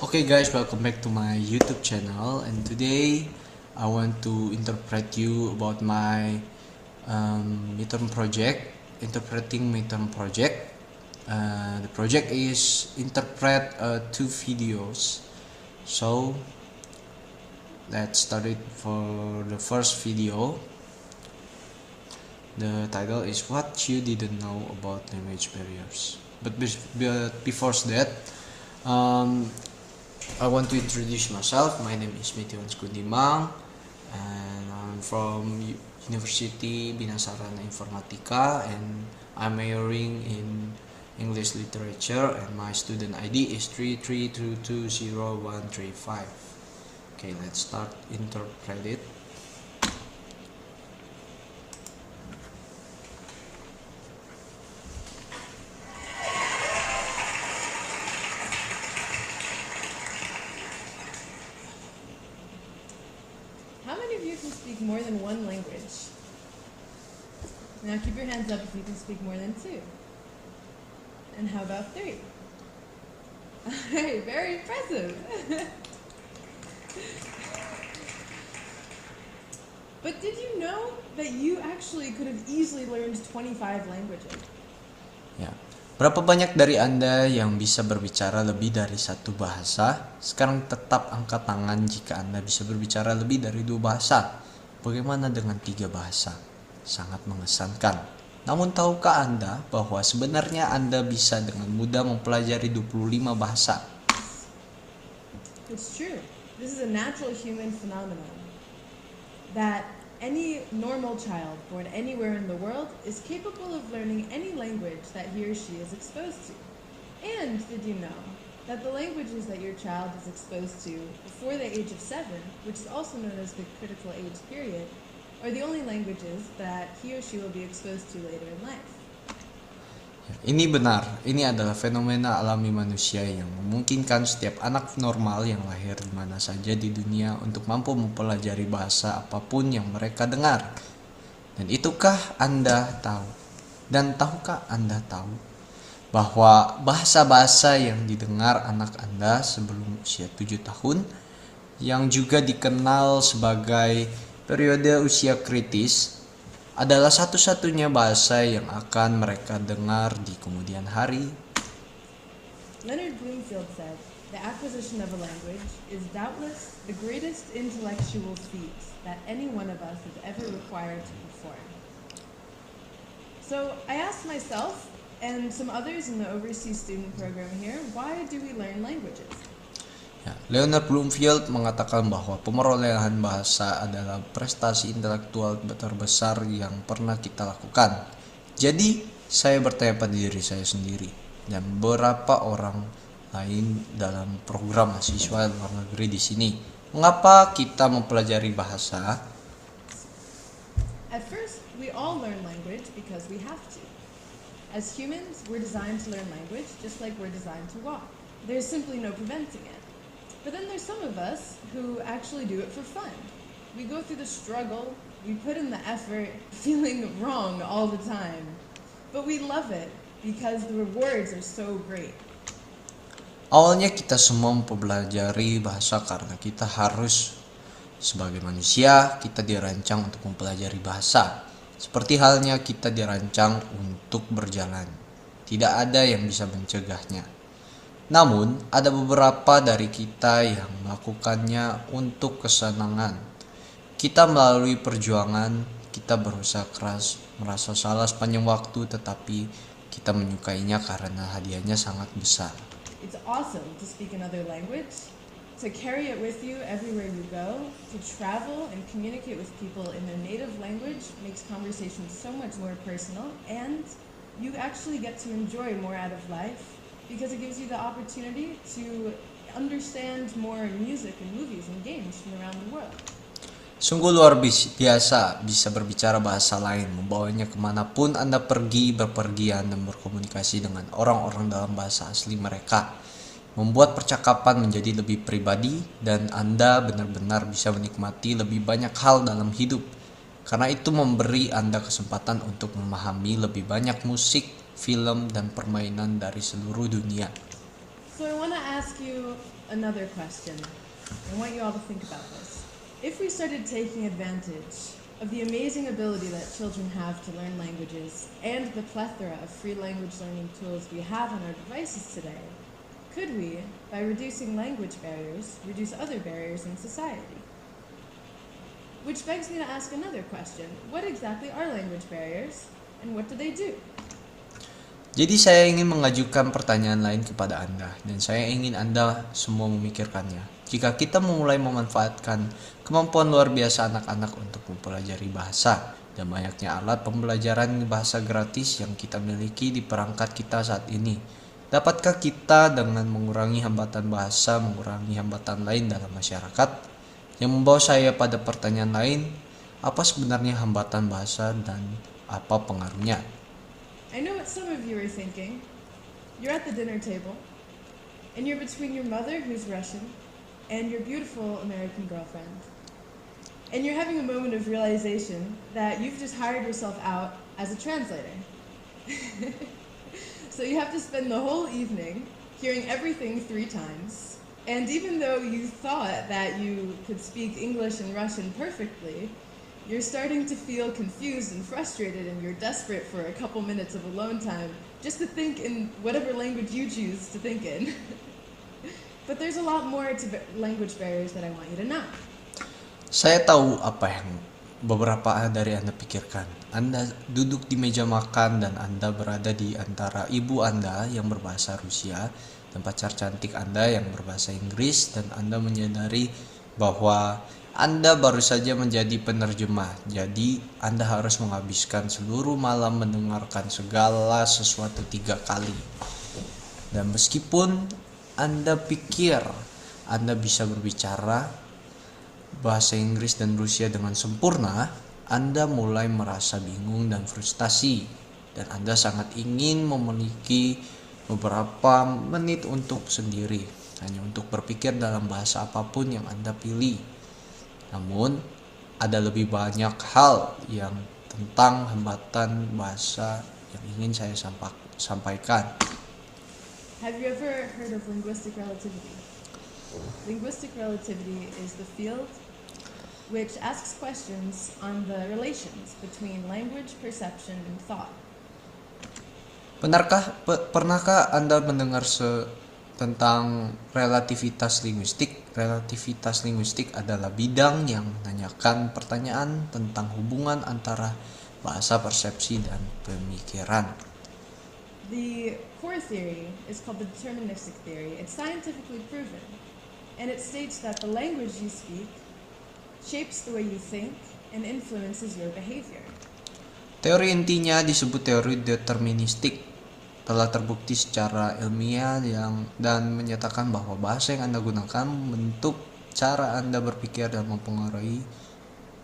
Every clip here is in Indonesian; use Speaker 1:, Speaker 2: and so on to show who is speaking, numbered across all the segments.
Speaker 1: Okay guys, welcome back to my YouTube channel, and today I want to interpret you about my midterm project, interpreting midterm project. The project is interpret two videos. So let's start it for the first video. The title is What You Didn't Know About Language Barriers. But before that, I want to introduce myself. My name is Mitiwan Skundimang, and I'm from University Binasarana Informatika, and I'm majoring in English Literature, and my student ID is 33220135. Okay, let's start interpret it.
Speaker 2: How many of you can speak more than one language? Now keep your hands up if you can speak more than two. And how about three? Alright, very impressive. But did you know that you actually could have easily learned 25 languages?
Speaker 1: Ya, berapa banyak dari Anda yang bisa berbicara lebih dari satu bahasa? Sekarang tetap angkat tangan jika Anda bisa berbicara lebih dari dua bahasa. Bagaimana dengan tiga bahasa? Sangat mengesankan. Namun tahukah Anda bahwa sebenarnya Anda bisa dengan mudah mempelajari 25 bahasa?
Speaker 2: It's true. This is a natural human phenomenon that any normal child born anywhere in the world is capable of learning any language that he or she is exposed to. And did you know that the languages that your child is exposed to before the age of 7, which is also known as the critical age period, are the only languages that he or she will be exposed to later in life?
Speaker 1: Ini benar, ini adalah fenomena alami manusia yang memungkinkan setiap anak normal yang lahir di mana saja di dunia untuk mampu mempelajari bahasa apapun yang mereka dengar. Dan itukah Anda tahu? Dan tahukah Anda tahu bahwa bahasa-bahasa yang didengar anak Anda sebelum usia 7 tahun, yang juga dikenal sebagai periode usia kritis, adalah satu-satunya bahasa yang akan mereka dengar di kemudian hari?
Speaker 2: Leonard Bloomfield said, "The acquisition of a language is doubtless the greatest intellectual feat that any one of us is ever required to perform." So I asked myself and some others in the overseas student program here, why do we learn languages?
Speaker 1: Ya, Leonard Bloomfield mengatakan bahwa pemerolehan bahasa adalah prestasi intelektual terbesar yang pernah kita lakukan. Jadi, saya bertanya pada diri saya sendiri dan beberapa orang lain dalam program mahasiswa luar negeri di sini, mengapa kita mempelajari bahasa?
Speaker 2: At first, we all learn language because we have to. As humans, we're designed to learn language just like we're designed to walk. There's simply no preventing it. But then there's some of us who actually do it for fun. We go through the struggle, we put in the effort, feeling wrong all the time. But we love it because the rewards are so great.
Speaker 1: Awalnya kita semua mempelajari bahasa karena kita harus. Sebagai manusia, kita dirancang untuk mempelajari bahasa. Seperti halnya kita dirancang untuk berjalan. Tidak ada yang bisa mencegahnya. Namun, ada beberapa dari kita yang melakukannya untuk kesenangan. Kita melalui perjuangan, kita berusaha keras, merasa salah sepanjang waktu, tetapi kita menyukainya karena hadiahnya sangat besar.
Speaker 2: It's awesome to speak another language, to carry it with you everywhere you go, to travel and communicate with people in their native language makes conversation so much more personal, and you actually get to enjoy more out of life because it gives you the opportunity to understand more music and movies and games from around the world.
Speaker 1: Sungguh luar biasa bisa berbicara bahasa lain, membawanya kemanapun Anda pergi, berpergian, dan berkomunikasi dengan orang-orang dalam bahasa asli mereka. Membuat percakapan menjadi lebih pribadi, dan Anda benar-benar bisa menikmati lebih banyak hal dalam hidup. Karena itu memberi Anda kesempatan untuk memahami lebih banyak musik, film, dan permainan dari seluruh dunia.
Speaker 2: So I want to ask you another question. I want you all to think about this. If we started taking advantage of the amazing ability that children have to learn languages and the plethora of free language learning tools we have on our devices today, could we, by reducing language barriers, reduce other barriers in society? Which begs me to ask another question. What exactly are language barriers, and what do they do?
Speaker 1: Jadi saya ingin mengajukan pertanyaan lain kepada Anda, dan saya ingin Anda semua memikirkannya. Jika kita memulai memanfaatkan kemampuan luar biasa anak-anak untuk mempelajari bahasa, dan banyaknya alat pembelajaran bahasa gratis yang kita miliki di perangkat kita saat ini, dapatkah kita dengan mengurangi hambatan bahasa, mengurangi hambatan lain dalam masyarakat? Yang membawa saya pada pertanyaan lain, apa sebenarnya hambatan bahasa dan apa pengaruhnya?
Speaker 2: I know what some of you are thinking. You're at the dinner table, and you're between your mother, who's Russian, and your beautiful American girlfriend. And you're having a moment of realization that you've just hired yourself out as a translator. So you have to spend the whole evening hearing everything 3 times. And even though you thought that you could speak English and Russian perfectly, you're starting to feel confused and frustrated, and you're desperate for a couple minutes of alone time just to think in whatever language you choose to think in. But there's a lot more to language barriers that I want you to know.
Speaker 1: Saya tahu apa yang beberapa dari Anda pikirkan. Anda duduk di meja makan dan Anda berada di antara ibu Anda yang berbahasa Rusia dan pacar cantik Anda yang berbahasa Inggris, dan Anda menyadari bahwa Anda baru saja menjadi penerjemah. Jadi Anda harus menghabiskan seluruh malam mendengarkan segala sesuatu 3 kali. Dan meskipun Anda pikir Anda bisa berbicara bahasa Inggris dan Rusia dengan sempurna, Anda mulai merasa bingung dan frustasi, dan Anda sangat ingin memiliki beberapa menit untuk sendiri, hanya untuk berpikir dalam bahasa apapun yang Anda pilih. Namun, ada lebih banyak hal yang tentang hambatan bahasa yang ingin saya sampaikan.
Speaker 2: Have you ever heard of linguistic relativity? Linguistic relativity is the field which asks questions on the relations between language, perception, and thought.
Speaker 1: Pernahkah Anda mendengar tentang relativitas linguistik? Relativitas linguistik adalah bidang yang menanyakan pertanyaan tentang hubungan antara bahasa, persepsi, dan pemikiran.
Speaker 2: The core theory is called the deterministic theory. It's scientifically proven, and it states that the language you speak shapes the way you think and influences your behavior.
Speaker 1: Teori intinya disebut teori deterministik. Telah terbukti secara ilmiah dan menyatakan bahwa bahasa yang Anda gunakan membentuk cara Anda berpikir dan mempengaruhi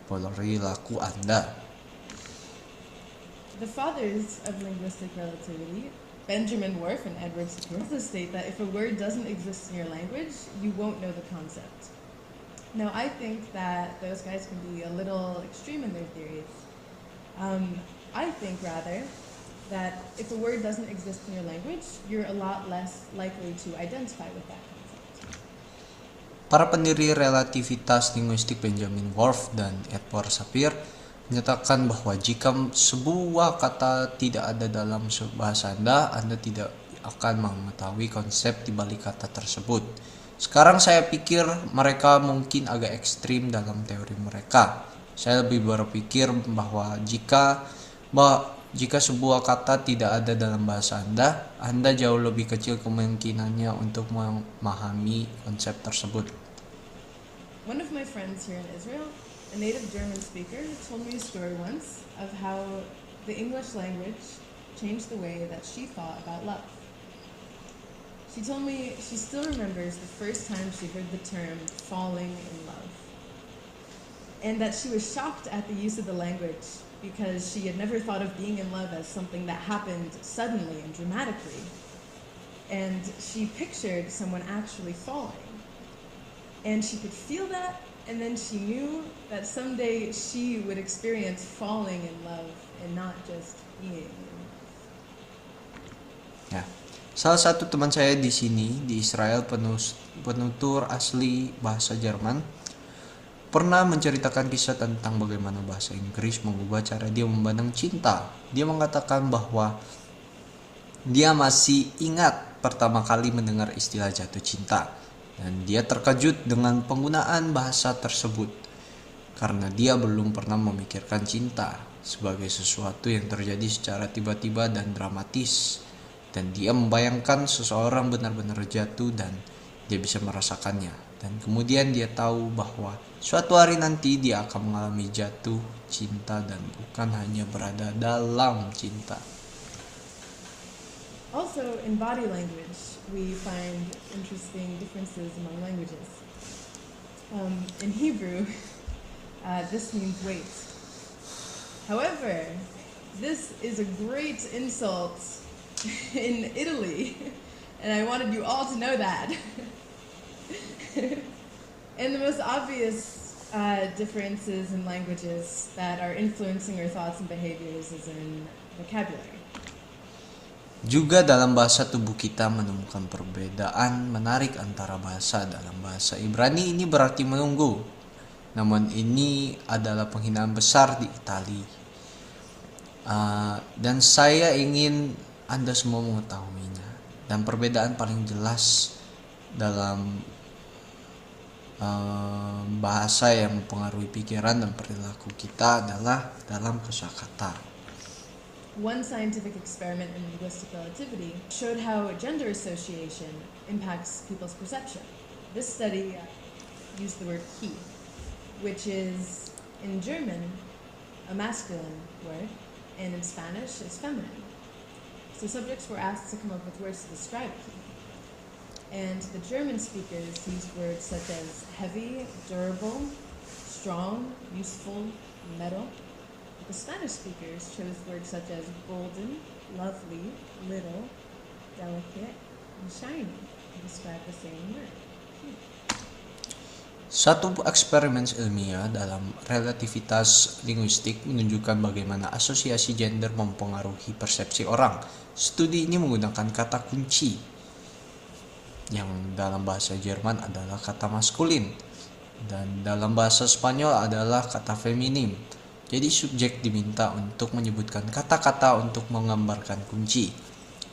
Speaker 1: perilaku Anda.
Speaker 2: The fathers of linguistic relativity, Benjamin Whorf and Edward Shapiro, state that if a word doesn't exist in your language, you won't know the concept. Now, I think that those guys can be a little extreme in their theories. I think, rather, that if a word doesn't exist in your language, you're a lot less likely to identify with that concept.
Speaker 1: Para pendiri relativitas linguistik Benjamin Whorf dan Edward Shapiro menyatakan bahwa jika sebuah kata tidak ada dalam bahasa Anda tidak akan mengetahui konsep di balik kata tersebut. Sekarang saya pikir mereka mungkin agak ekstrim dalam teori mereka. Saya lebih berpikir bahwa jika sebuah kata tidak ada dalam bahasa Anda jauh lebih kecil kemungkinannya untuk memahami konsep tersebut.
Speaker 2: One of my friends here in Israel, a native German speaker, told me a story once of how the English language changed the way that she thought about love. She told me she still remembers the first time she heard the term falling in love, and that she was shocked at the use of the language because she had never thought of being in love as something that happened suddenly and dramatically. And she pictured someone actually falling. And she could feel that, and then she knew that someday she would experience falling in love and not just being in love.
Speaker 1: Ya, Salah satu teman saya di sini di Israel, penutur asli bahasa Jerman, pernah menceritakan kisah tentang bagaimana bahasa Inggris mengubah cara dia memandang cinta. Dia mengatakan bahwa dia masih ingat pertama kali mendengar istilah jatuh cinta, dan dia terkejut dengan penggunaan bahasa tersebut karena dia belum pernah memikirkan cinta sebagai sesuatu yang terjadi secara tiba-tiba dan dramatis, dan dia membayangkan seseorang benar-benar jatuh dan dia bisa merasakannya, dan kemudian dia tahu bahwa suatu hari nanti dia akan mengalami jatuh cinta dan bukan hanya berada dalam cinta.
Speaker 2: Also, in body language, we find interesting differences among languages. In Hebrew, this means wait. However, this is a great insult in Italy, and I wanted you all to know that. And the most obvious differences in languages that are influencing our thoughts and behaviors is in vocabulary.
Speaker 1: Juga dalam bahasa tubuh kita menemukan perbedaan menarik antara bahasa. Dalam bahasa Ibrani ini berarti menunggu, namun ini adalah penghinaan besar di Italia. Dan saya ingin Anda semua mengetahuinya. Dan perbedaan paling jelas dalam bahasa yang mempengaruhi pikiran dan perilaku kita adalah dalam kosakata.
Speaker 2: One scientific experiment in linguistic relativity showed how gender association impacts people's perception. This study used the word he, which is in German a masculine word, and in Spanish it's feminine. So subjects were asked to come up with words to describe he. And the German speakers used words such as heavy, durable, strong, useful, metal. The Spanish speakers chose words such as golden, lovely, little, delicate, and shiny to describe the same word.
Speaker 1: Satu eksperimen ilmiah dalam relativitas linguistik menunjukkan bagaimana asosiasi gender mempengaruhi persepsi orang. Studi ini menggunakan kata kunci yang dalam bahasa Jerman adalah kata maskulin dan dalam bahasa Spanyol adalah kata feminim. Jadi subjek diminta untuk menyebutkan kata-kata untuk menggambarkan kunci.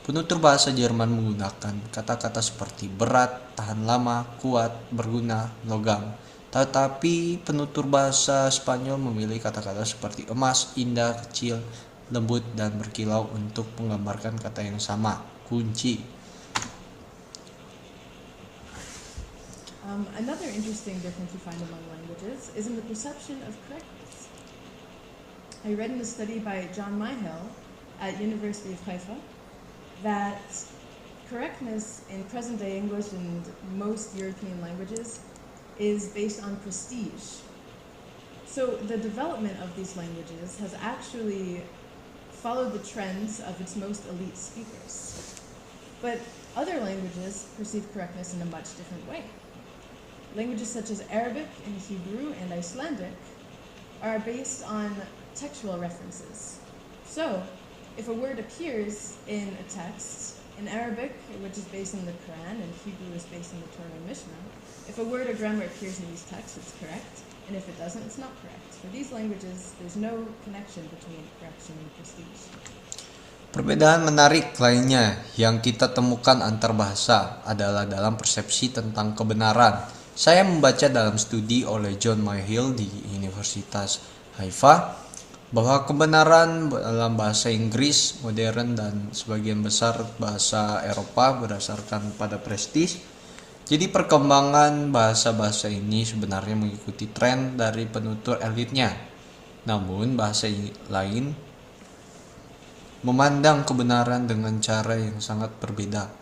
Speaker 1: Penutur bahasa Jerman menggunakan kata-kata seperti berat, tahan lama, kuat, berguna, logam. Tetapi penutur bahasa Spanyol memilih kata-kata seperti emas, indah, kecil, lembut, dan berkilau untuk menggambarkan kata yang sama, kunci.
Speaker 2: Another interesting difference we find among languages is in the perception of correctness. I read in a study by John Myhill at University of Haifa that correctness in present-day English and most European languages is based on prestige. So the development of these languages has actually followed the trends of its most elite speakers. But other languages perceive correctness in a much different way. Languages such as Arabic and Hebrew and Icelandic are based on textual references. So, if a word appears in a text, in Arabic, which is based on the Quran, and Hebrew is based on the Torah and Mishnah, if a word or grammar appears in these texts, it's correct, and if it doesn't, it's not correct. For these languages, there's no connection between correction and prestige.
Speaker 1: Perbedaan menarik lainnya yang kita temukan antar bahasa adalah dalam persepsi tentang kebenaran. Saya membaca dalam studi oleh John Myhill di Universitas Haifa bahwa kebenaran dalam bahasa Inggris modern dan sebagian besar bahasa Eropa berdasarkan pada prestis. Jadi perkembangan bahasa-bahasa ini sebenarnya mengikuti tren dari penutur elitnya. Namun bahasa lain memandang kebenaran dengan cara yang sangat berbeda.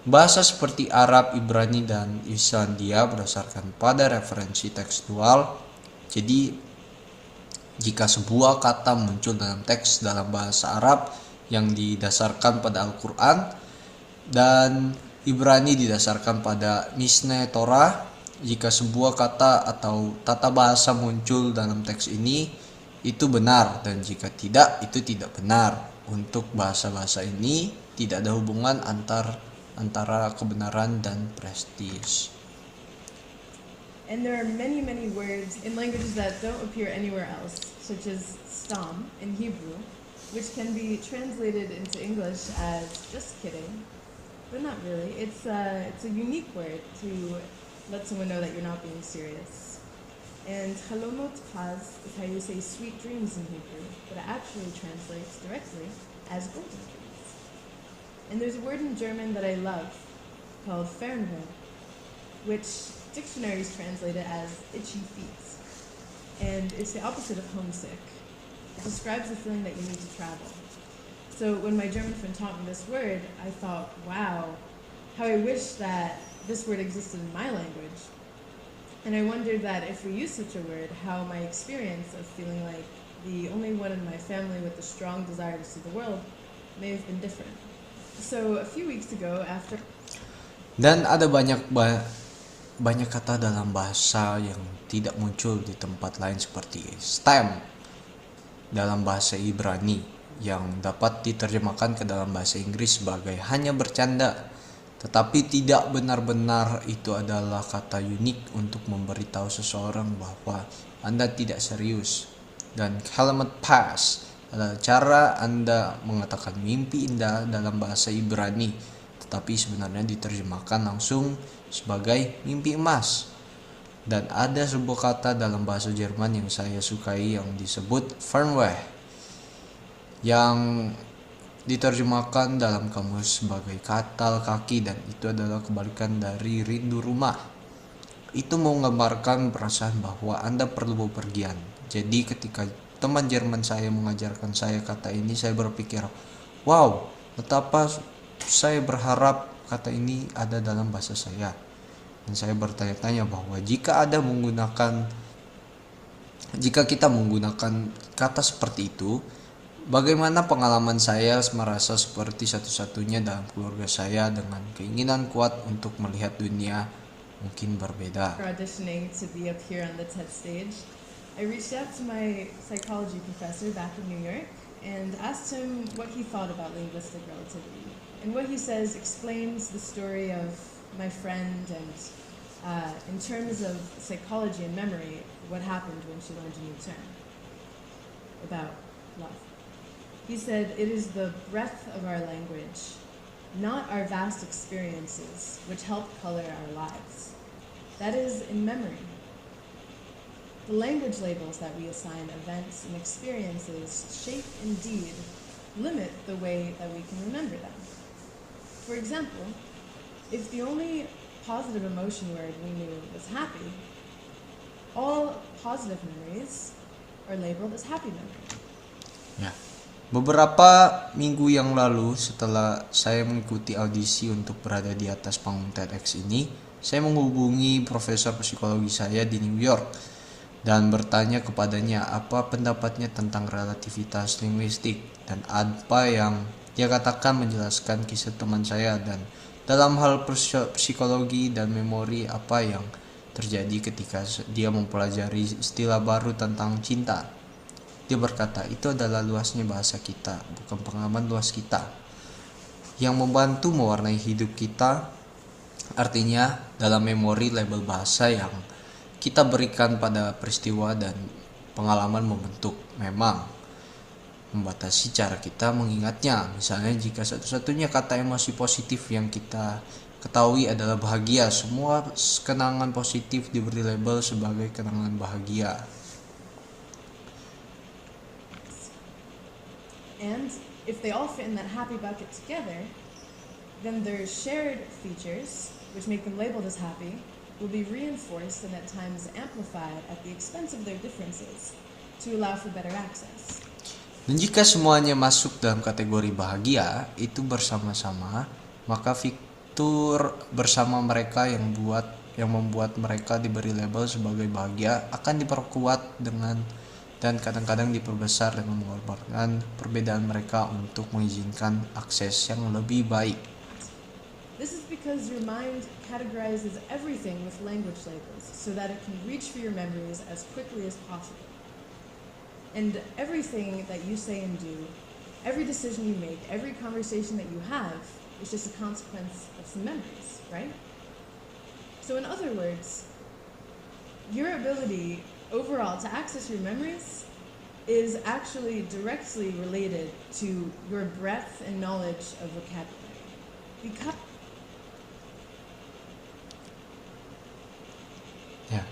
Speaker 1: Bahasa seperti Arab, Ibrani, dan Islandia berdasarkan pada referensi tekstual. Jadi jika sebuah kata muncul dalam teks dalam bahasa Arab yang didasarkan pada Al-Quran dan Ibrani didasarkan pada Mishneh Torah, jika sebuah kata atau tata bahasa muncul dalam teks ini, itu benar, dan jika tidak, itu tidak benar. Untuk bahasa-bahasa ini, Tidak ada hubungan antara kebenaran dan prestis.
Speaker 2: And there are many, many words in languages that don't appear anywhere else, such as stam in Hebrew, which can be translated into English as just kidding, but not really. It's a unique word to let someone know that you're not being serious. And halomot paz is how you say sweet dreams in Hebrew, but it actually translates directly as golden dreams. And there's a word in German that I love called Fernweh, which dictionaries translate it as itchy feet. And it's the opposite of homesick. It describes the feeling that you need to travel. So when my German friend taught me this word, I thought, wow, how I wish that this word existed in my language. And I wondered that if we use such a word, how my experience of feeling like the only one in my family with a strong desire to see the world may have been different. So a few weeks ago, after
Speaker 1: Dan ada banyak kata dalam bahasa yang tidak muncul di tempat lain seperti stem dalam bahasa Ibrani yang dapat diterjemahkan ke dalam bahasa Inggris sebagai hanya bercanda, tetapi tidak benar-benar itu adalah kata unik untuk memberitahu seseorang bahwa Anda tidak serius. Dan kalimat pas adalah cara Anda mengatakan mimpi indah dalam bahasa Ibrani, tetapi sebenarnya diterjemahkan langsung sebagai mimpi emas. Dan ada sebuah kata dalam bahasa Jerman yang saya sukai yang disebut Fernweh, yang diterjemahkan dalam kamus sebagai katal kaki, dan itu adalah kebalikan dari rindu rumah. Itu menggambarkan perasaan bahwa Anda perlu bepergian. Jadi ketika teman Jerman saya mengajarkan saya kata ini, saya berpikir, wow, betapa saya berharap kata ini ada dalam bahasa saya. Dan saya bertanya-tanya bahwa jika kita menggunakan kata seperti itu, bagaimana pengalaman saya merasa seperti satu-satunya dalam keluarga saya dengan keinginan kuat untuk melihat dunia mungkin berbeda.
Speaker 2: for auditioning to be up here on the TED stage, I reached out to my psychology professor back in New York and asked him what he thought about linguistic relativity. And what he says explains the story of my friend, and in terms of psychology and memory, what happened when she learned a new term about love. He said, it is the breadth of our language, not our vast experiences, which help color our lives. That is in memory. The language labels that we assign events and experiences shape, indeed, limit the way that we can remember them. For example, if the only positive emotion word we knew was happy, all positive memories are labeled as happy memories.
Speaker 1: Ya. Beberapa minggu yang lalu setelah saya mengikuti audisi untuk berada di atas panggung TEDx ini, saya menghubungi profesor psikologi saya di New York dan bertanya kepadanya apa pendapatnya tentang relativitas linguistik dan apa yang dia katakan menjelaskan kisah teman saya dan dalam hal psikologi dan memori apa yang terjadi ketika dia mempelajari istilah baru tentang cinta. Dia berkata, itu adalah luasnya bahasa kita, bukan pengalaman luas kita, yang membantu mewarnai hidup kita. Artinya, dalam memori label bahasa yang kita berikan pada peristiwa dan pengalaman membentuk, memang membatasi cara kita mengingatnya. Misalnya, jika satu-satunya kata emosi positif yang kita ketahui adalah bahagia, semua kenangan positif diberi label sebagai kenangan bahagia.
Speaker 2: And if they all fit in that happy bucket together, then their shared features, which make them labeled as happy, will be reinforced and at times amplified at the expense of their differences to allow for better access.
Speaker 1: Dan jika semuanya masuk dalam kategori bahagia, itu bersama-sama, maka fitur bersama mereka yang membuat mereka diberi label sebagai bahagia akan diperkuat dan kadang-kadang diperbesar dengan mengorbankan perbedaan mereka untuk mengizinkan akses yang lebih baik.
Speaker 2: This is because your mind categorizes everything with language labels so that it can reach for your memories as quickly as possible. And everything that you say and do, Every decision you make, every conversation that you have is just a consequence of some memories, right? So in other words, your ability overall to access your memories is actually directly related to your breadth and knowledge of vocabulary. Because
Speaker 1: Ya,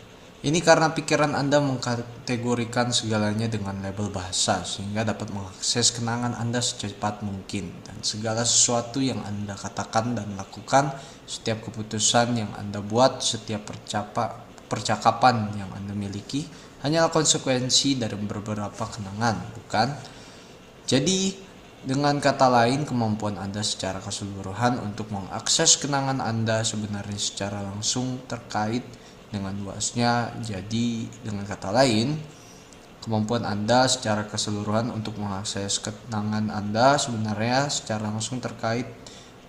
Speaker 1: ini karena pikiran Anda mengkategorikan segalanya dengan label bahasa, sehingga dapat mengakses kenangan Anda secepat mungkin. Dan segala sesuatu yang Anda katakan dan lakukan, setiap keputusan yang Anda buat, setiap percakapan yang Anda miliki, hanyalah konsekuensi dari beberapa kenangan, bukan? Jadi, dengan kata lain, kemampuan Anda secara keseluruhan untuk mengakses kenangan Anda sebenarnya secara langsung terkait dengan luasnya. Jadi, dengan kata lain, kemampuan Anda secara keseluruhan untuk mengakses kenangan Anda sebenarnya secara langsung terkait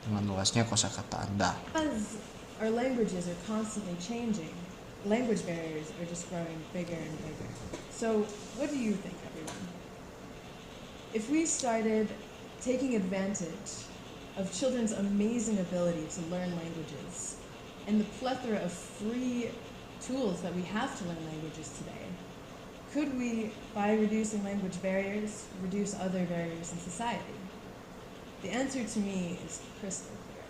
Speaker 1: dengan luasnya kosakata Anda.
Speaker 2: Because our languages are constantly changing, language barriers are just growing bigger and bigger. So, what do you think, everyone? If we started taking advantage of children's amazing ability to learn languages and the plethora of free tools that we have to learn languages today, could we, by reducing language barriers, reduce other barriers in society? The answer to me is crystal clear.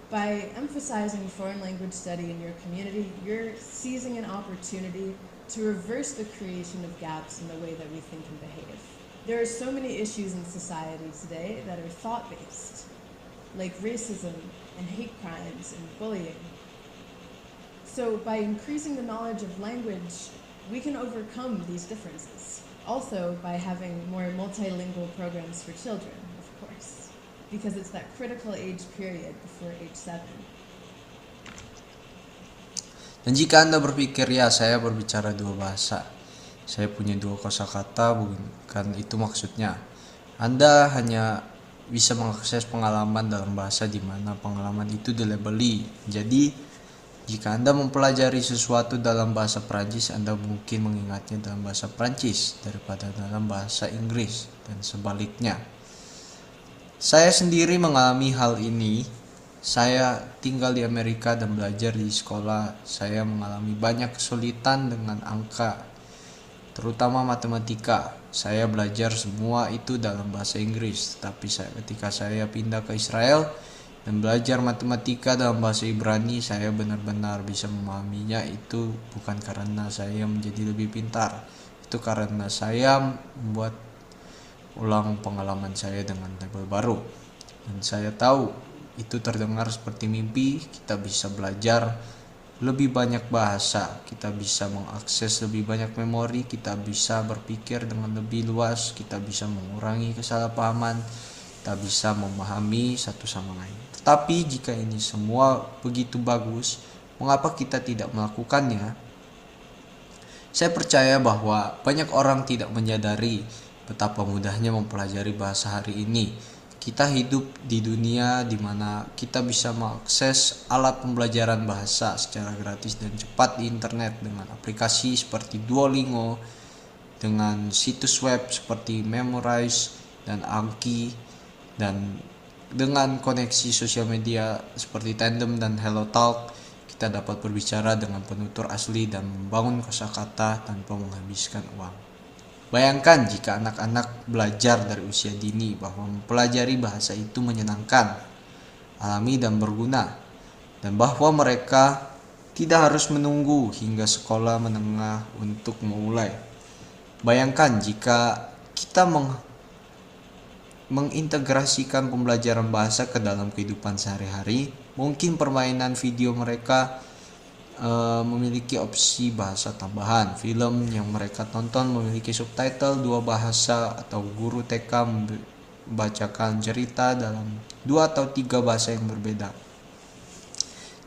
Speaker 2: By emphasizing foreign language study in your community, you're seizing an opportunity to reverse the creation of gaps in the way that we think and behave. There are so many issues in society today that are thought-based, like racism and hate crimes and bullying. So by increasing the knowledge of language, we can overcome these differences. Also by having more multilingual programs for children, of course, because it's that critical age period before age 7.
Speaker 1: Dan jika Anda berpikir, ya saya berbicara dua bahasa, saya punya dua kosakata, bukan itu maksudnya. Anda hanya bisa mengakses pengalaman dalam bahasa di mana pengalaman itu dilabeli. Jadi, jika Anda mempelajari sesuatu dalam bahasa Prancis, Anda mungkin mengingatnya dalam bahasa Prancis daripada dalam bahasa Inggris, dan sebaliknya. Saya sendiri mengalami hal ini. Saya tinggal di Amerika dan belajar di sekolah. Saya mengalami banyak kesulitan dengan angka, terutama matematika. Saya belajar semua itu dalam bahasa Inggris. Tapi ketika saya pindah ke Israel dan belajar matematika dalam bahasa Ibrani, saya benar-benar bisa memahaminya. Itu bukan karena saya menjadi lebih pintar, itu karena saya membuat ulang pengalaman saya dengan label baru. Dan saya tahu itu terdengar seperti mimpi. Kita bisa belajar lebih banyak bahasa, kita bisa mengakses lebih banyak memori, kita bisa berpikir dengan lebih luas, kita bisa mengurangi kesalahpahaman, kita bisa memahami satu sama lain. Tetapi jika ini semua begitu bagus, mengapa kita tidak melakukannya? Saya percaya bahwa banyak orang tidak menyadari betapa mudahnya mempelajari bahasa hari ini. Kita hidup di dunia di mana kita bisa mengakses alat pembelajaran bahasa secara gratis dan cepat di internet dengan aplikasi seperti Duolingo, dengan situs web seperti Memrise dan Anki, dan dengan koneksi sosial media seperti Tandem dan HelloTalk. Kita dapat berbicara dengan penutur asli dan membangun kosakata tanpa menghabiskan uang. Bayangkan jika anak-anak belajar dari usia dini bahwa mempelajari bahasa itu menyenangkan, alami dan berguna, dan bahwa mereka tidak harus menunggu hingga sekolah menengah untuk memulai. Bayangkan jika kita mengintegrasikan pembelajaran bahasa ke dalam kehidupan sehari-hari, mungkin permainan video mereka memiliki opsi bahasa tambahan, film yang mereka tonton memiliki subtitle dua bahasa, atau guru TK membacakan cerita dalam 2 atau 3 bahasa yang berbeda.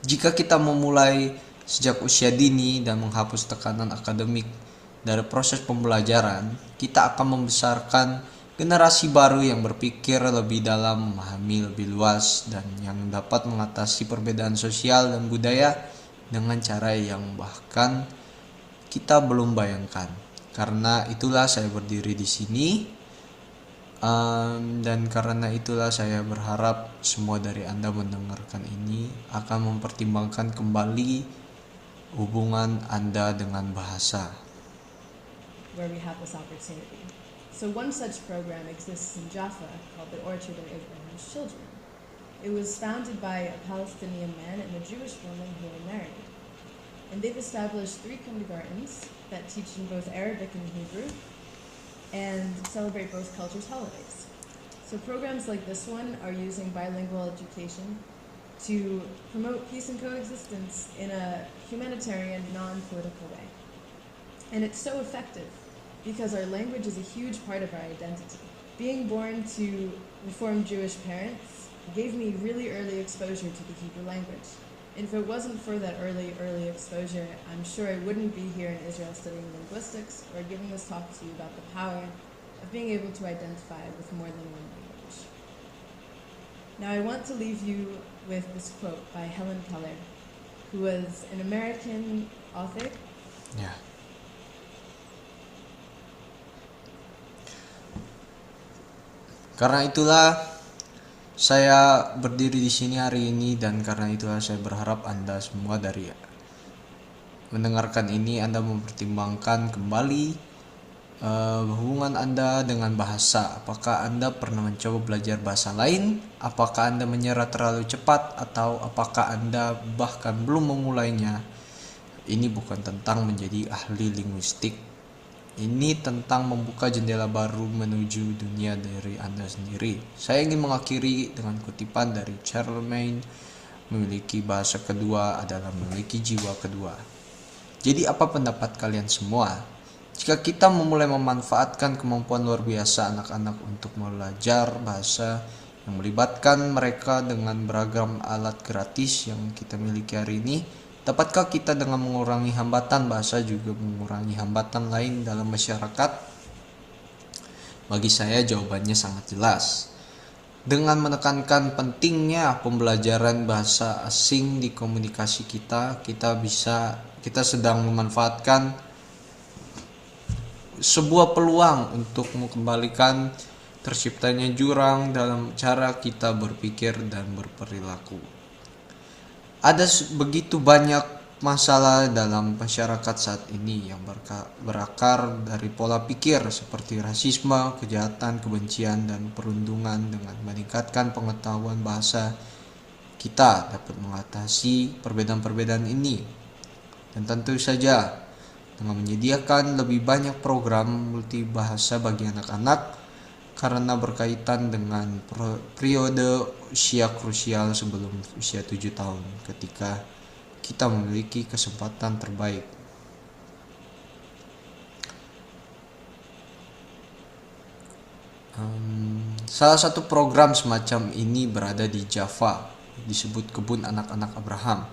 Speaker 1: Jika kita memulai sejak usia dini dan menghapus tekanan akademik dari proses pembelajaran, kita akan membesarkan generasi baru yang berpikir lebih dalam, memahami lebih luas, dan yang dapat mengatasi perbedaan sosial dan budaya dengan cara yang bahkan kita belum bayangkan. Karena itulah saya berdiri di sini Dan karena itulah saya berharap semua dari Anda mendengarkan ini akan mempertimbangkan kembali hubungan Anda dengan bahasa.
Speaker 2: where we have this opportunity. So one such program exists in Jaffa called the Orchard of Abraham's Children. It was founded by a Palestinian man and a Jewish woman who were married. And they've established 3 kindergartens that teach in both Arabic and Hebrew and celebrate both cultures' holidays. So programs like this one are using bilingual education to promote peace and coexistence in a humanitarian, non-political way. And it's so effective because our language is a huge part of our identity. Being born to Reformed Jewish parents gave me really early exposure to the Hebrew language. And if it wasn't for that early exposure, I'm sure I wouldn't be here in Israel studying linguistics or giving this talk to you about the power of being able to identify with more than one language. Now I want to leave you with this quote by Helen Keller, who was an American author.
Speaker 1: Ya. Karena itulah saya berdiri di sini hari ini, dan karena itulah saya berharap Anda semua dari mendengarkan ini Anda mempertimbangkan kembali hubungan Anda dengan bahasa. Apakah Anda pernah mencoba belajar bahasa lain? Apakah Anda menyerah terlalu cepat, atau apakah Anda bahkan belum memulainya? Ini bukan tentang menjadi ahli linguistik. Ini tentang membuka jendela baru menuju dunia dari Anda sendiri. Saya ingin mengakhiri dengan kutipan dari Charlemagne, memiliki bahasa kedua adalah memiliki jiwa kedua. Jadi apa pendapat kalian semua? Jika kita memulai memanfaatkan kemampuan luar biasa anak-anak untuk belajar bahasa yang melibatkan mereka dengan beragam alat gratis yang kita miliki hari ini, dapatkah kita dengan mengurangi hambatan bahasa juga mengurangi hambatan lain dalam masyarakat? Bagi saya jawabannya sangat jelas. Dengan menekankan pentingnya pembelajaran bahasa asing di komunikasi kita sedang memanfaatkan sebuah peluang untuk mengembalikan terciptanya jurang dalam cara kita berpikir dan berperilaku. Ada begitu banyak masalah dalam masyarakat saat ini yang berakar dari pola pikir seperti rasisme, kejahatan, kebencian, dan perundungan. Dengan meningkatkan pengetahuan bahasa, kita dapat mengatasi perbedaan-perbedaan ini. Dan tentu saja dengan menyediakan lebih banyak program multibahasa bagi anak-anak, karena berkaitan dengan periode usia krusial sebelum usia 7 tahun ketika kita memiliki kesempatan terbaik. Salah satu program semacam ini berada di Jaffa, disebut Kebun Anak-anak Abraham.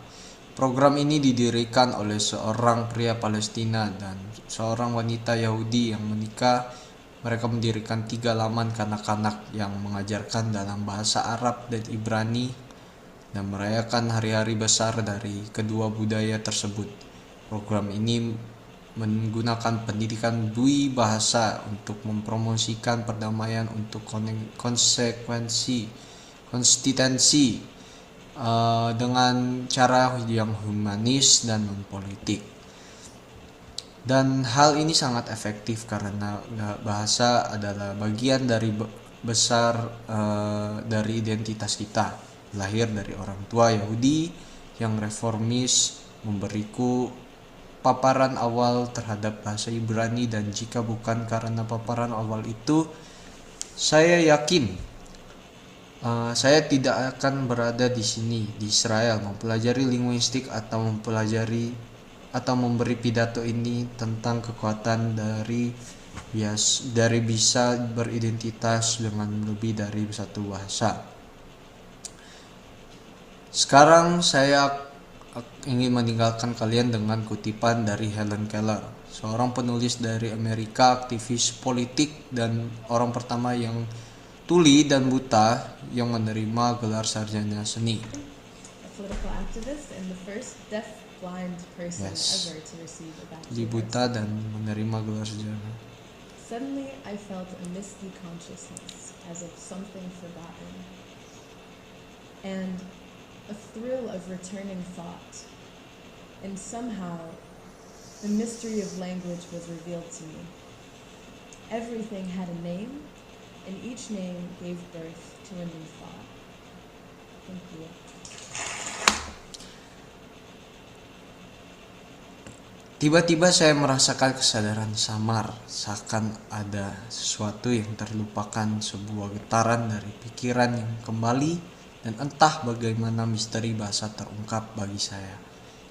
Speaker 1: Program ini didirikan oleh seorang pria Palestina dan seorang wanita Yahudi yang menikah. Mereka mendirikan 3 laman kanak-kanak yang mengajarkan dalam bahasa Arab dan Ibrani dan merayakan hari-hari besar dari kedua budaya tersebut. Program ini menggunakan pendidikan dui bahasa untuk mempromosikan perdamaian untuk konsistensi dengan cara yang humanis dan non-politik. Dan hal ini sangat efektif karena bahasa adalah bagian dari besar dari identitas kita. Lahir dari orang tua Yahudi yang reformis, memberiku paparan awal terhadap bahasa Ibrani, dan jika bukan karena paparan awal itu, saya yakin saya tidak akan berada di sini di Israel mempelajari linguistik atau memberi pidato ini tentang kekuatan dari bisa beridentitas dengan lebih dari satu bahasa. Sekarang saya ingin meninggalkan kalian dengan kutipan dari Helen Keller, seorang penulis dari Amerika, aktivis politik, dan orang pertama yang tuli dan buta yang menerima gelar sarjana seni.
Speaker 2: A political activist and the first deaf-blind person ever to receive a
Speaker 1: Tuli
Speaker 2: bachelor's.
Speaker 1: buta dan menerima gelar sarjana.
Speaker 2: Suddenly, I felt a misty consciousness, as of something forgotten, and a thrill of returning thought. And somehow, the mystery of language was revealed to me. Everything had a name, and each name gave birth to a new thought. Thank you.
Speaker 1: Tiba-tiba saya merasakan kesadaran samar, seakan ada sesuatu yang terlupakan, sebuah getaran dari pikiran yang kembali, dan entah bagaimana misteri bahasa terungkap bagi saya.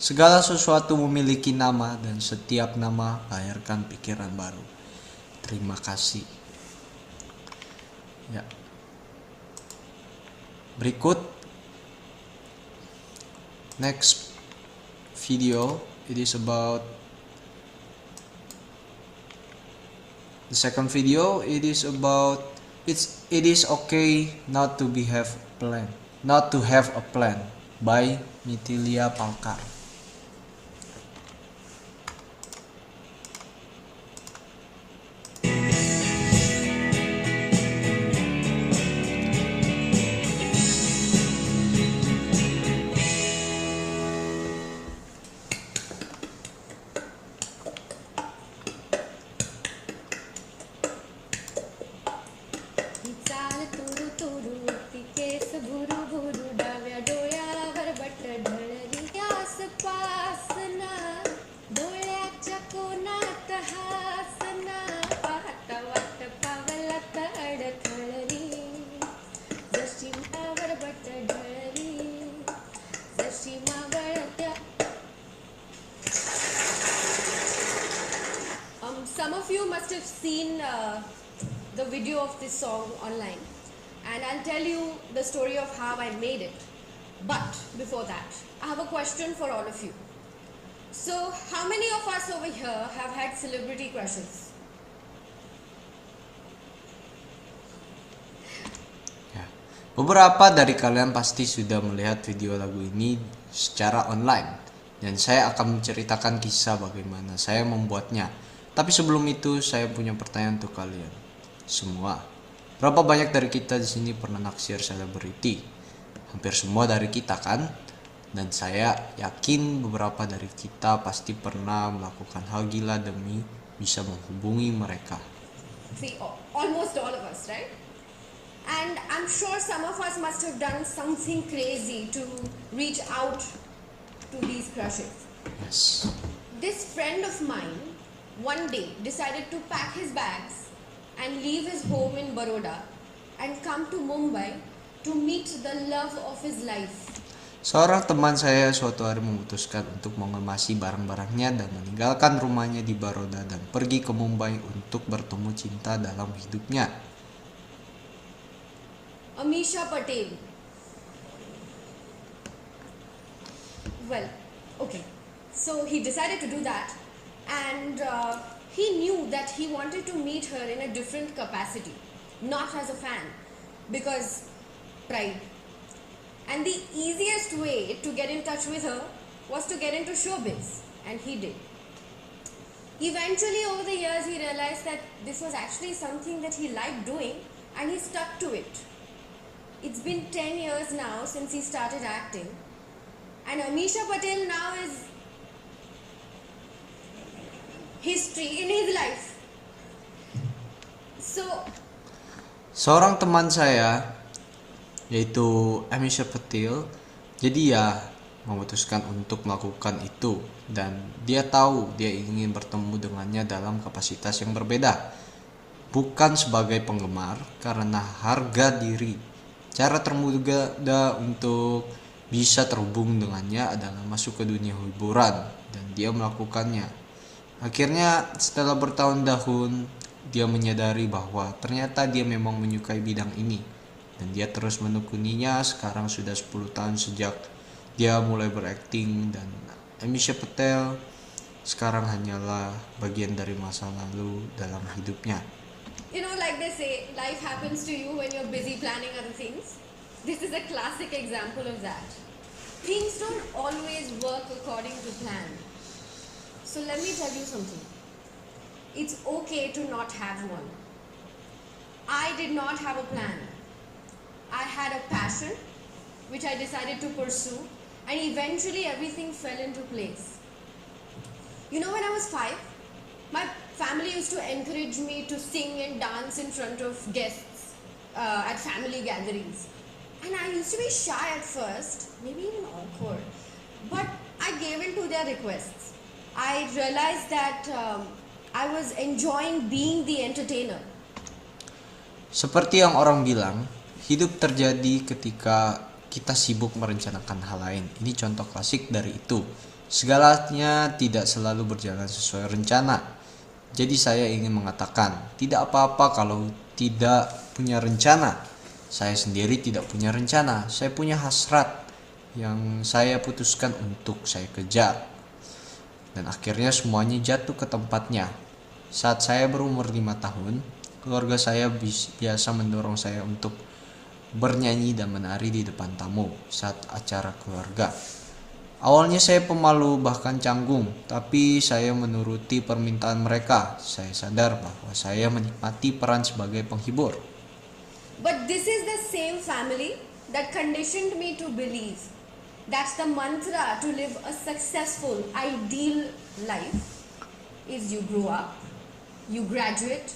Speaker 1: Segala sesuatu memiliki nama, dan setiap nama melahirkan pikiran baru. Terima kasih. Ya. Berikut next video, it is about the second video. It is about it is okay not to have a plan by Mitilia Palkar.
Speaker 3: Some of you must have seen the video of this song online, and I'll tell you the story of how I made it. But before that, I have a question for all of you. So, how many of us over here have had celebrity crushes?
Speaker 1: Ya. Beberapa dari kalian pasti sudah melihat video lagu ini secara online, dan saya akan menceritakan kisah bagaimana saya membuatnya. Tapi sebelum itu, saya punya pertanyaan untuk kalian semua. Berapa banyak dari kita di sini pernah naksir selebriti? Hampir semua dari kita kan? Dan saya yakin beberapa dari kita pasti pernah melakukan hal gila demi bisa menghubungi mereka.
Speaker 3: See, almost all of us, right? And I'm sure some of us must have done something crazy to reach out to these crushes.
Speaker 1: Yes.
Speaker 3: This friend of mine one day decided to pack his bags and leave his home in Baroda and come to Mumbai to meet the love of his life.
Speaker 1: Seorang teman saya suatu hari memutuskan untuk mengemasi barang-barangnya dan meninggalkan rumahnya di Baroda dan pergi ke Mumbai untuk bertemu cinta dalam hidupnya.
Speaker 3: Amisha Patel. Well, okay. So he decided to do that, and he knew that he wanted to meet her in a different capacity, not as a fan, because pride. And the easiest way to get in touch with her was to get into showbiz, and he did. Eventually, over the years, he realized that this was actually something that he liked doing, and he stuck to it. It's been 10 years now since he started acting, and Amisha Patel now is history in his life. So,
Speaker 1: Seorang teman saya, yaitu Amisha Patel, jadi ya memutuskan untuk melakukan itu, dan dia tahu dia ingin bertemu dengannya dalam kapasitas yang berbeda, bukan sebagai penggemar, karena harga diri. Cara termudah untuk bisa terhubung dengannya adalah masuk ke dunia hiburan, dan dia melakukannya. Akhirnya setelah bertahun-tahun, dia menyadari bahwa ternyata dia memang menyukai bidang ini, dan dia terus menekuninya. Sekarang sudah 10 tahun sejak dia mulai berakting, dan Amisha Patel sekarang hanyalah bagian dari masa lalu dalam hidupnya.
Speaker 3: you know, like they say, life happens to you when you're busy planning other things. This is a classic example of that. Things don't always work according to plan. So let me tell you something. it's okay to not have one. I did not have a plan. I had a passion which I decided to pursue, and eventually everything fell into place. You know, when I was 5, my family used to encourage me to sing and dance in front of guests at family gatherings. And I used to be shy at first, maybe even awkward. But I gave in to their requests. I realized that I was enjoying being the entertainer.
Speaker 1: Seperti yang orang bilang, hidup terjadi ketika kita sibuk merencanakan hal lain. Ini contoh klasik dari itu. Segalanya tidak selalu berjalan sesuai rencana. Jadi saya ingin mengatakan, tidak apa-apa kalau tidak punya rencana. Saya sendiri tidak punya rencana. Saya punya hasrat yang saya putuskan untuk saya kejar. Dan akhirnya semuanya jatuh ke tempatnya. Saat saya berumur 5 tahun, keluarga saya biasa mendorong saya untuk bernyanyi dan menari di depan tamu saat acara keluarga. Awalnya saya pemalu bahkan canggung, tapi saya menuruti permintaan mereka. Saya sadar bahwa saya menikmati peran sebagai penghibur.
Speaker 3: But this is the same family that conditioned me to believe that's the mantra to live a successful, ideal life is you grow up, you graduate,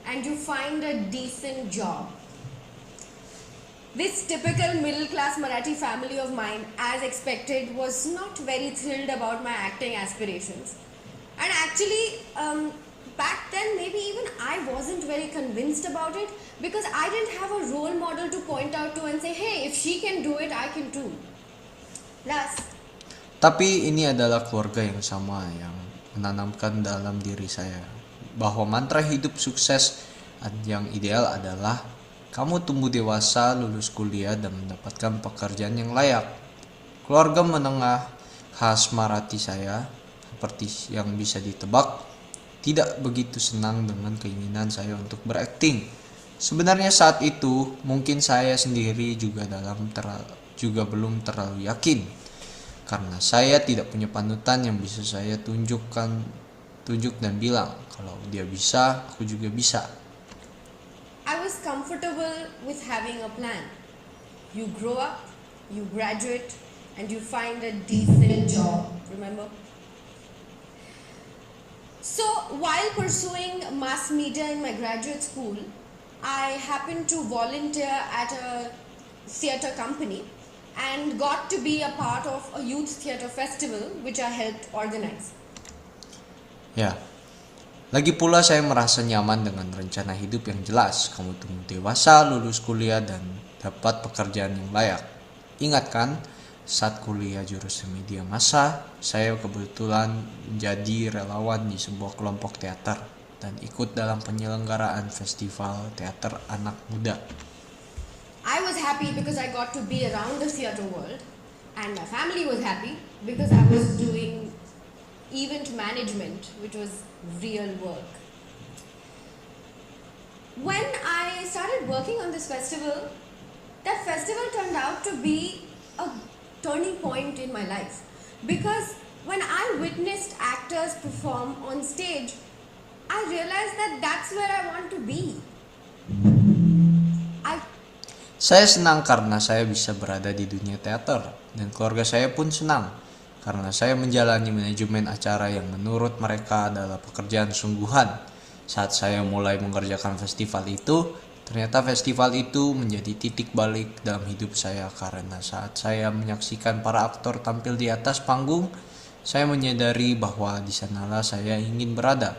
Speaker 3: and you find a decent job. This typical middle class Marathi family of mine, as expected, was not very thrilled about my acting aspirations. And actually, back then, maybe even I wasn't very convinced about it because I didn't have a role model to point out to and say, hey, if she can do it, I can too. Plus,
Speaker 1: Tapi ini adalah keluarga yang sama yang menanamkan dalam diri saya bahwa mantra hidup sukses yang ideal adalah kamu tumbuh dewasa, lulus kuliah, dan mendapatkan pekerjaan yang layak. Keluarga menengah khas Marathi saya, seperti yang bisa ditebak, tidak begitu senang dengan keinginan saya untuk berakting. Sebenarnya saat itu, mungkin saya sendiri juga belum terlalu yakin. Karena saya tidak punya panutan yang bisa saya tunjuk dan bilang, kalau dia bisa, aku juga bisa.
Speaker 3: I was comfortable with having a plan. You grow up, you graduate, and you find a decent job, remember? So, while pursuing mass media in my graduate school, I happened to volunteer at a theatre company and got to be a part of a youth theatre festival which I helped organize.
Speaker 1: Ya, lagi pula saya merasa nyaman dengan rencana hidup yang jelas. Kamu tumbuh dewasa, lulus kuliah, dan dapat pekerjaan yang layak. Ingat kan, saat kuliah jurusan media massa, saya kebetulan menjadi relawan di sebuah kelompok teater dan ikut dalam penyelenggaraan festival teater anak muda.
Speaker 3: I was happy because I got to be around the theatre world, and my family was happy because I was doing event management, which was real work. When I started working on this festival, that festival turned out to be a turning point in my life, because when I witnessed actors perform on stage, I realized that that's where I want to be.
Speaker 1: Saya senang karena saya bisa berada di dunia teater, dan keluarga saya pun senang karena saya menjalani manajemen acara yang menurut mereka adalah pekerjaan sungguhan. Saat saya mulai mengerjakan festival itu, ternyata festival itu menjadi titik balik dalam hidup saya karena saat saya menyaksikan para aktor tampil di atas panggung, saya menyadari bahwa di sanalah saya ingin berada.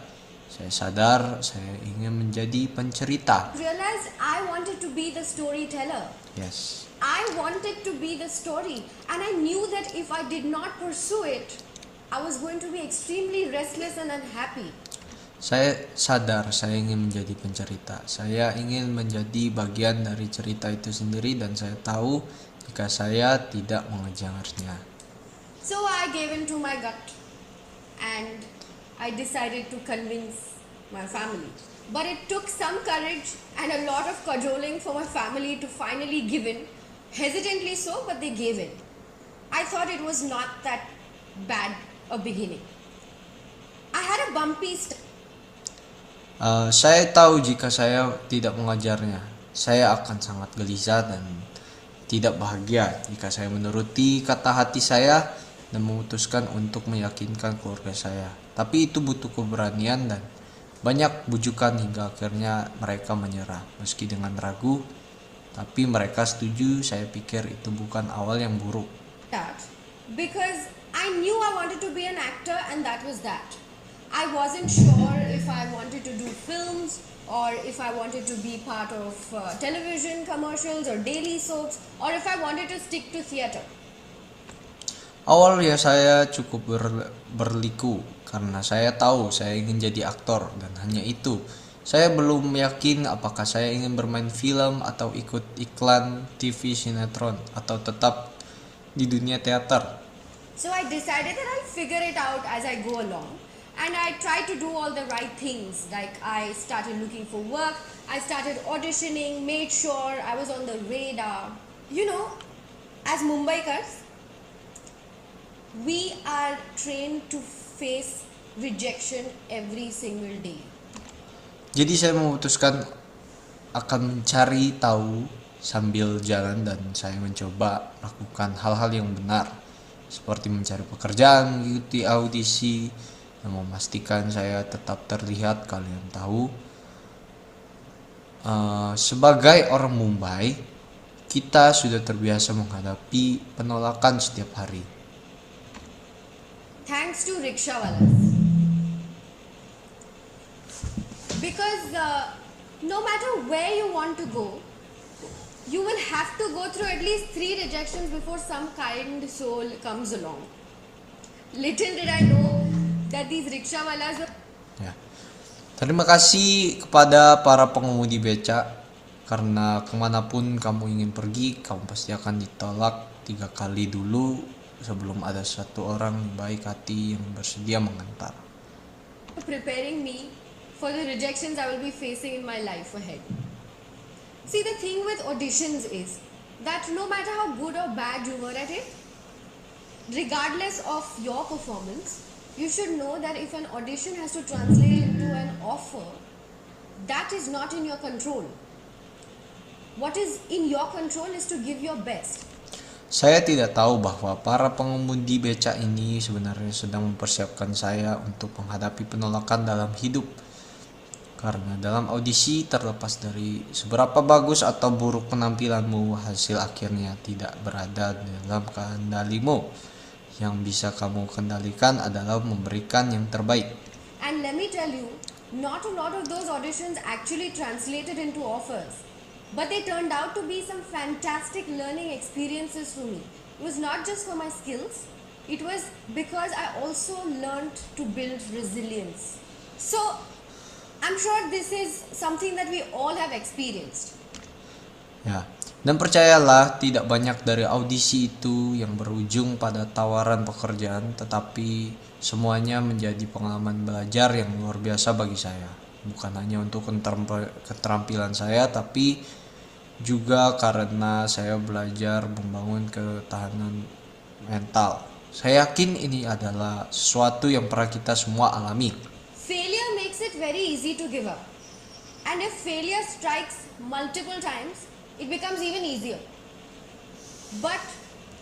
Speaker 1: Saya sadar saya ingin menjadi pencerita.
Speaker 3: Realized I wanted to be the storyteller.
Speaker 1: Yes.
Speaker 3: I wanted to be the story, and I knew that if I did not pursue it, I was going to be extremely restless and unhappy.
Speaker 1: Saya sadar saya ingin menjadi pencerita. Saya ingin menjadi bagian dari cerita itu sendiri dan saya tahu jika saya tidak mengejarnya.
Speaker 3: So I gave in to my gut and I decided to convince my family. But it took some courage and a lot of cajoling for my family to finally give in. Hesitantly so, but they gave in. I thought it was not that bad a beginning. I had a bumpy start.
Speaker 1: Saya tahu jika saya tidak mengajarnya, saya akan sangat gelisah dan tidak bahagia jika saya menuruti kata hati saya dan memutuskan untuk meyakinkan keluarga saya. Tapi itu butuh keberanian dan banyak bujukan hingga akhirnya mereka menyerah. Meski dengan ragu, tapi mereka setuju. Saya pikir itu bukan awal yang buruk.
Speaker 3: That because I knew I wanted to be an actor, and that was that. I wasn't sure if I wanted to do films or if I wanted to be part of television commercials or daily soaps or if I wanted to stick to theatre.
Speaker 1: Awalnya saya cukup berliku karena saya tahu saya ingin jadi aktor dan hanya itu. Saya belum yakin apakah saya ingin bermain film atau ikut iklan TV sinetron atau tetap di dunia teater.
Speaker 3: So I decided that I'll figure it out as I go along. And I tried to do all the right things. Like I started looking for work, I started auditioning, made sure I was on the radar. You know, as Mumbaikars, we are trained to face rejection every single day.
Speaker 1: Jadi saya memutuskan akan mencari tahu sambil jalan dan saya mencoba lakukan hal-hal yang benar. Seperti mencari pekerjaan, mengikuti audisi, dan memastikan saya tetap terlihat. Kalian tahu, sebagai orang Mumbai, kita sudah terbiasa menghadapi penolakan setiap hari.
Speaker 3: Thanks to rickshawalas. Because no matter where you want to go, you will have to go through at least 3 rejections before some kind soul comes along. Little did I know that these rickshawalas were...
Speaker 1: Ya. Terima kasih kepada para pengemudi beca, karena kemanapun kamu ingin pergi, kamu pasti akan ditolak 3 kali dulu sebelum ada satu orang baik hati yang bersedia mengantar.
Speaker 3: preparing me for the rejections I will be facing in my life ahead. See, the thing with auditions is that no matter how good or bad you were at it, regardless of your performance, you should know that if an audition has to translate into an offer, that is not in your control. What is in your control is to give your best.
Speaker 1: Saya tidak tahu bahwa para pengemudi beca ini sebenarnya sedang mempersiapkan saya untuk menghadapi penolakan dalam hidup. Karena dalam audisi, terlepas dari seberapa bagus atau buruk penampilanmu, hasil akhirnya tidak berada dalam kendalimu. Yang bisa kamu kendalikan adalah memberikan yang terbaik.
Speaker 3: And let me tell you, not a lot of those auditions actually translated into offers. But they turned out to be some fantastic learning experiences for me. It was not just for my skills, it was because I also learned to build resilience. So, I'm sure this is something that we all have experienced.
Speaker 1: Ya, dan percayalah, tidak banyak dari audisi itu yang berujung pada tawaran pekerjaan, tetapi semuanya menjadi pengalaman belajar yang luar biasa bagi saya. Bukan hanya untuk keterampilan saya, tapi juga karena saya belajar membangun ketahanan mental. Saya yakin ini adalah sesuatu yang pernah kita semua alami.
Speaker 3: Failure makes it very easy to give up. And if failure strikes multiple times, it becomes even easier. But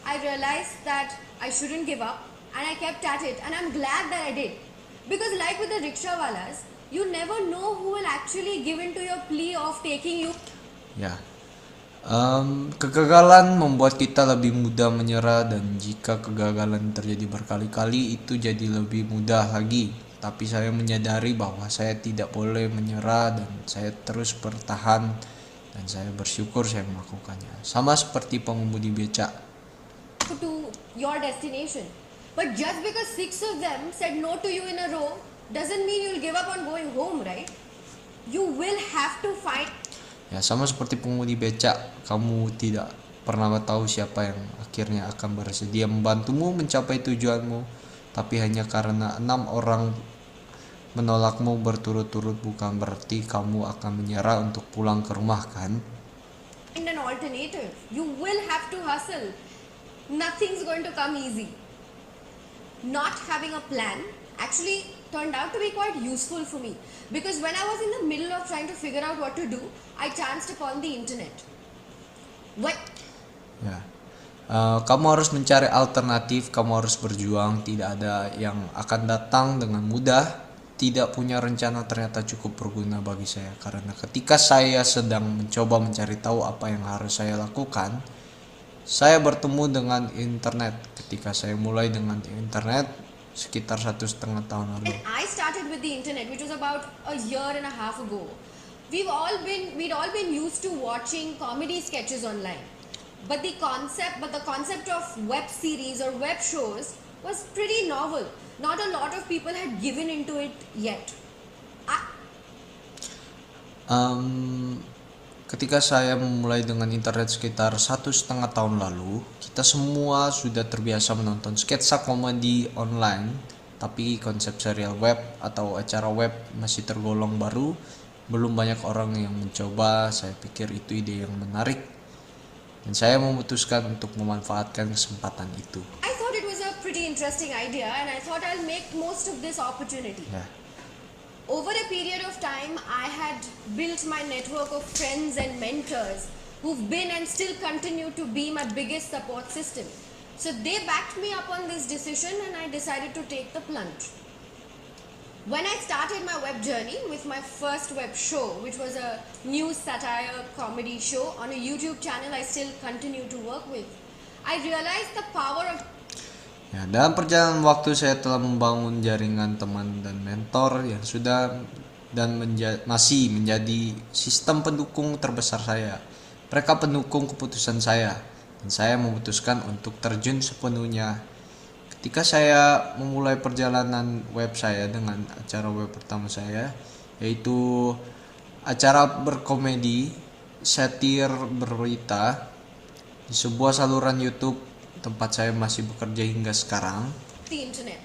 Speaker 3: I realized that I shouldn't give up, and I kept at it, and I'm glad that I did. Because like with the rickshawalas, you never know who will actually give in to your plea of taking you.
Speaker 1: Ya, kegagalan membuat kita lebih mudah menyerah, dan jika kegagalan terjadi berkali-kali, itu jadi lebih mudah lagi. Tapi saya menyadari bahwa saya tidak boleh menyerah dan saya terus bertahan, dan saya bersyukur saya melakukannya. Sama seperti pengemudi beca.
Speaker 3: To your destination. But just because 6 of them said no to you in a row doesn't mean you'll give up on going home, right? You will have to find.
Speaker 1: Ya, sama seperti pengemudi beca, kamu tidak pernah tahu siapa yang akhirnya akan bersedia membantumu mencapai tujuanmu. Tapi hanya karena 6 orang menolakmu berturut-turut bukan berarti kamu akan menyerah untuk pulang ke rumah, kan?
Speaker 3: An alternative. You will have to hustle. Nothing's going to come easy. not having a plan actually turned out to be quite useful for me, because when I was in the middle of trying to figure out what to do, I chanced upon the internet. What?
Speaker 1: Ya. Kamu harus mencari alternatif, kamu harus berjuang, tidak ada yang akan datang dengan mudah. Tidak punya rencana ternyata cukup berguna bagi saya, karena ketika saya sedang mencoba mencari tahu apa yang harus saya lakukan, saya bertemu dengan internet. Ketika saya mulai dengan internet sekitar 1,5 tahun lalu.
Speaker 3: When I started with the internet, which was about a year and a half ago, we'd all been used to watching comedy sketches online. But the concept of web series or web shows was pretty novel. Not a lot of people had given into it yet.
Speaker 1: Ketika saya memulai dengan internet sekitar 1,5 tahun lalu, kita semua sudah terbiasa menonton sketsa komedi online, tapi konsep serial web atau acara web masih tergolong baru. Belum banyak orang yang mencoba. Saya pikir itu ide yang menarik, dan saya memutuskan untuk memanfaatkan kesempatan itu.
Speaker 3: I thought it was a pretty interesting idea, and I thought I'll make most of this opportunity.
Speaker 1: Ya.
Speaker 3: Over a period of time, I had built my network of friends and mentors who've been and still continue to be my biggest support system. So they backed me up on this decision, and I decided to take the plunge. When I started my web journey with my first web show, which was a news satire comedy show on a YouTube channel I still continue to work with, I realized the power of
Speaker 1: Ya, dalam perjalanan waktu saya telah membangun jaringan teman dan mentor yang sudah dan masih menjadi sistem pendukung terbesar saya. Mereka pendukung keputusan saya, dan saya memutuskan untuk terjun sepenuhnya. Ketika saya memulai perjalanan web saya dengan acara web pertama saya, yaitu acara berkomedi, satir berita di sebuah saluran YouTube tempat saya masih bekerja hingga sekarang.
Speaker 3: the internet.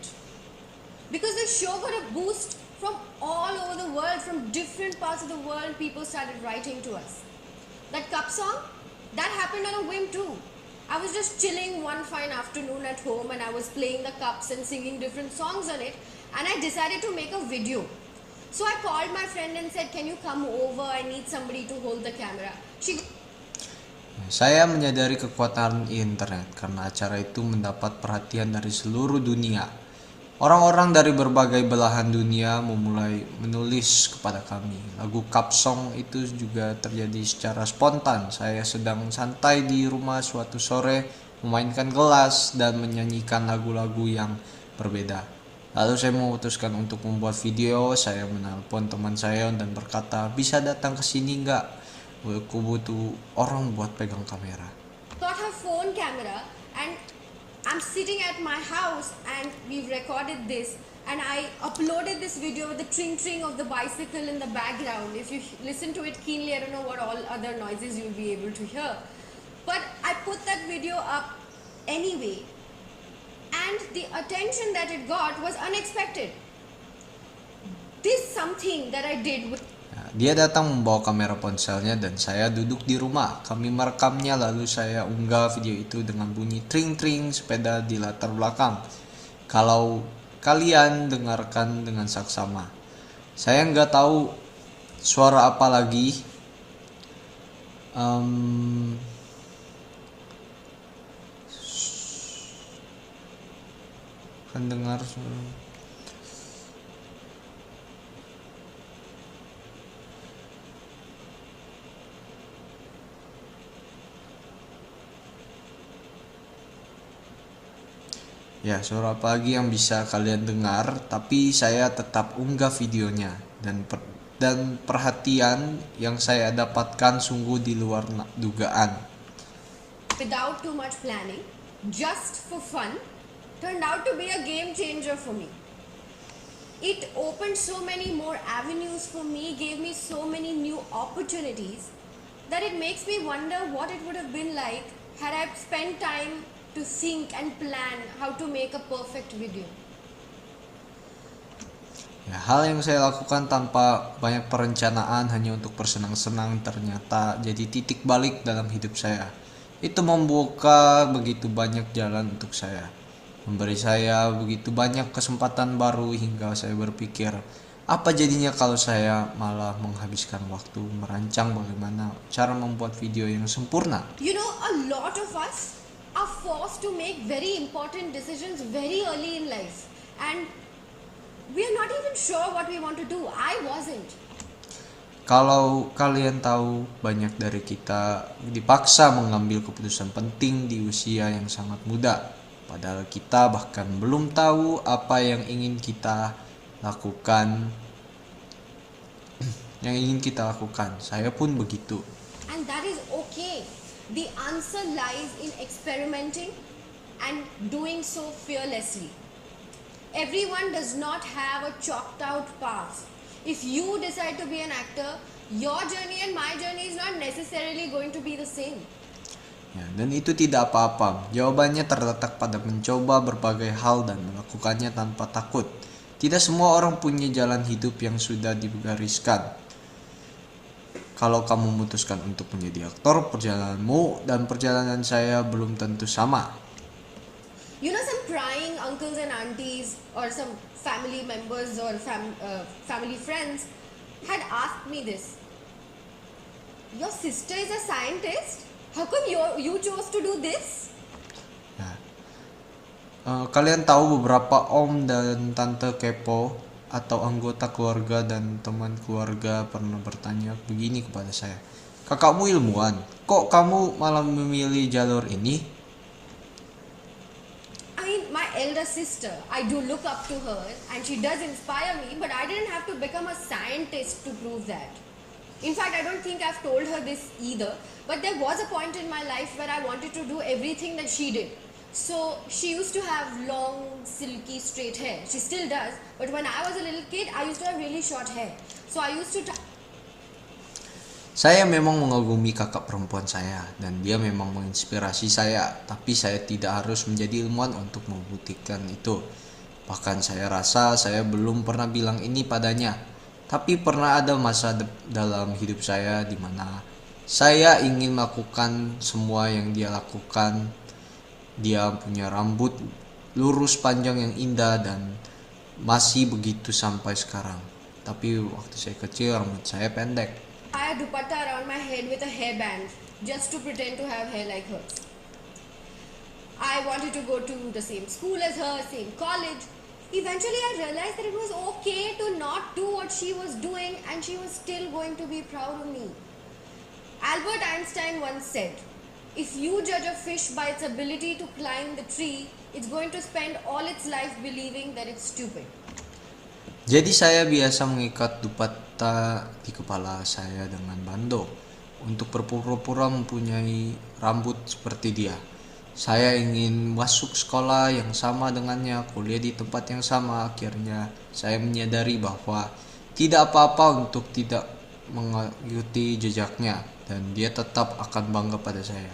Speaker 3: Because the show got a boost from all over the world, from different parts of the world, people started writing to us. That cup song, that happened on a whim too. I was just chilling one fine afternoon at home, and I was playing the cups and singing different songs on it, and I decided to make a video. So I called my friend and said, "Can you come over? I need somebody to hold the camera."
Speaker 1: Saya menyadari kekuatan internet karena acara itu mendapat perhatian dari seluruh dunia. Orang-orang dari berbagai belahan dunia memulai menulis kepada kami. Lagu Cup Song itu juga terjadi secara spontan. Saya sedang santai di rumah suatu sore, memainkan gelas dan menyanyikan lagu-lagu yang berbeda. Lalu saya memutuskan untuk membuat video. Saya menelpon teman saya dan berkata, "Bisa datang ke sini nggak? Aku butuh orang buat pegang kamera."
Speaker 3: Got her phone camera, and I'm sitting at my house, and we've recorded this, and I uploaded this video with the tring of the bicycle in the background. If you listen to it keenly, I don't know what all other noises you'll be able to hear, but I put that video up anyway, and the attention that it got was unexpected. This something that I did with
Speaker 1: Dia datang membawa kamera ponselnya dan saya duduk di rumah. Kami merekamnya, lalu saya unggah video itu dengan bunyi tring-tring sepeda di latar belakang. Kalau kalian dengarkan dengan saksama, saya nggak tahu suara apa lagi. Kan dengar suara. Ya, suara apa lagi yang bisa kalian dengar, tapi saya tetap unggah videonya, dan perhatian yang saya dapatkan sungguh di luar dugaan.
Speaker 3: without too much planning, just for fun, turned out to be a game changer for me. It opened so many more avenues for me, gave me so many new opportunities, that it makes me wonder what it would have been like had I spent time to think and plan how to make a perfect video.
Speaker 1: Ya, hal yang saya lakukan tanpa banyak perencanaan hanya untuk bersenang-senang ternyata jadi titik balik dalam hidup saya. Itu membuka begitu banyak jalan untuk saya. memberi saya begitu banyak kesempatan baru hingga saya berpikir, apa jadinya kalau saya malah menghabiskan waktu merancang bagaimana cara membuat video yang sempurna.
Speaker 3: You know, a lot of us are forced to make very important decisions very early in life, and we are not even sure what we want to do. I wasn't.
Speaker 1: Kalau kalian tahu, banyak dari kita dipaksa mengambil keputusan penting di usia yang sangat muda. Padahal kita bahkan belum tahu apa yang ingin kita lakukan. Saya pun begitu.
Speaker 3: And that is okay. The answer lies in experimenting and doing so fearlessly. Everyone does not have a chalked out path. If you decide to be an actor, your journey and my journey is not necessarily going to be the same.
Speaker 1: Ya, dan itu tidak apa-apa. Jawabannya terletak pada mencoba berbagai hal dan melakukannya tanpa takut. Tidak semua orang punya jalan hidup yang sudah digariskan. Kalau kamu memutuskan untuk menjadi aktor, perjalananmu dan perjalanan saya belum tentu sama.
Speaker 3: You know, some prying uncles and aunties or some family members or family friends had asked me this. Your sister is a scientist? How come you chose to do this?
Speaker 1: Ya. Kalian tahu beberapa om dan tante kepo atau anggota keluarga dan teman keluarga pernah bertanya begini kepada saya. Kakakmu ilmuwan, kok kamu malah memilih jalur ini?
Speaker 3: My elder sister, I do look up to her and she does inspire me, but I didn't have to become a scientist to prove that. In fact, I don't think I've told her this either, but there was a point in my life where I wanted to do everything that she did. So she used to have long, silky, straight hair. She still does, but when I was a little kid, I used to have really short hair. So I used to
Speaker 1: Saya memang mengagumi kakak perempuan saya dan dia memang menginspirasi saya, tapi saya tidak harus menjadi ilmuwan untuk membuktikan itu. Bahkan saya rasa saya belum pernah bilang ini padanya. Tapi pernah ada masa dalam hidup saya di mana saya ingin melakukan semua yang dia lakukan. Dia punya rambut lurus panjang yang indah dan masih begitu sampai sekarang. Tapi waktu saya kecil rambut saya pendek.
Speaker 3: tie a dupatta around my head with a hairband just to pretend to have hair like hers. I wanted to go to the same school as her, same college. Eventually I realized that it was okay to not do what she was doing and she was still going to be proud of me. Albert Einstein once said, if you judge a fish by its ability to climb the tree, it's going to spend all its life believing that it's stupid.
Speaker 1: Jadi saya biasa mengikat dupatta di kepala saya dengan bando untuk berpura-pura mempunyai rambut seperti dia. Saya ingin masuk sekolah yang sama dengannya, kuliah di tempat yang sama. Akhirnya saya menyadari bahwa tidak apa-apa untuk tidak mengikuti jejaknya dan dia tetap akan bangga pada saya.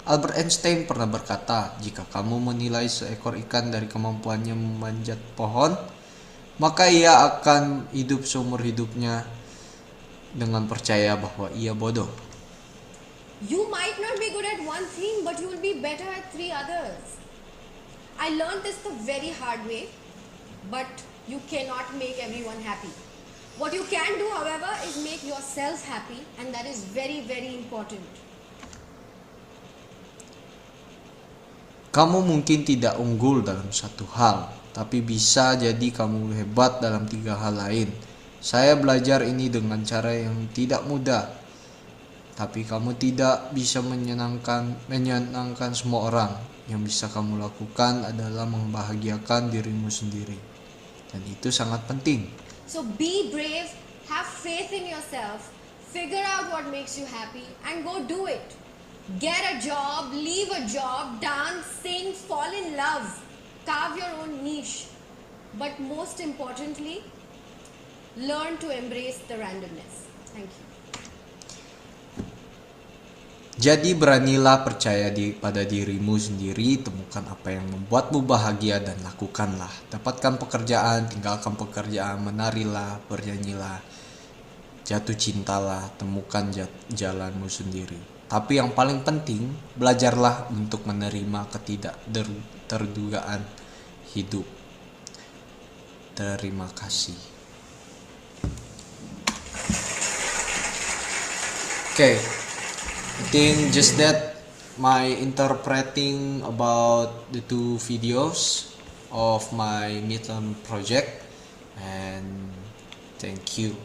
Speaker 1: Albert Einstein pernah berkata, jika kamu menilai seekor ikan dari kemampuannya memanjat pohon, maka ia akan hidup seumur hidupnya dengan percaya bahwa ia bodoh.
Speaker 3: You might not be good at one thing, but you will be better at 3 others. I learned this the very hard way, but you cannot make everyone happy. What you can do, however, is make yourself happy, and that is very, very important.
Speaker 1: Kamu mungkin tidak unggul dalam satu hal, tapi bisa jadi kamu hebat dalam 3 hal lain. Saya belajar ini dengan cara yang tidak mudah, tapi kamu tidak bisa menyenangkan semua orang. Yang bisa kamu lakukan adalah membahagiakan dirimu sendiri, dan itu sangat penting.
Speaker 3: So be brave, have faith in yourself, figure out what makes you happy, and go do it. Get a job, leave a job, dance, sing, fall in love. Carve your own niche, but most importantly, learn to embrace the randomness. Thank you.
Speaker 1: Jadi beranilah percaya pada dirimu sendiri, temukan apa yang membuatmu bahagia dan lakukanlah. Dapatkan pekerjaan, tinggalkan pekerjaan, menarilah, bernyanyilah, jatuh cintalah, temukan jalanmu sendiri. Tapi yang paling penting, belajarlah untuk menerima ketidakterdugaan. hidup. Terima kasih. Okay, I think just that my interpreting about the two videos of my midterm project, and thank you.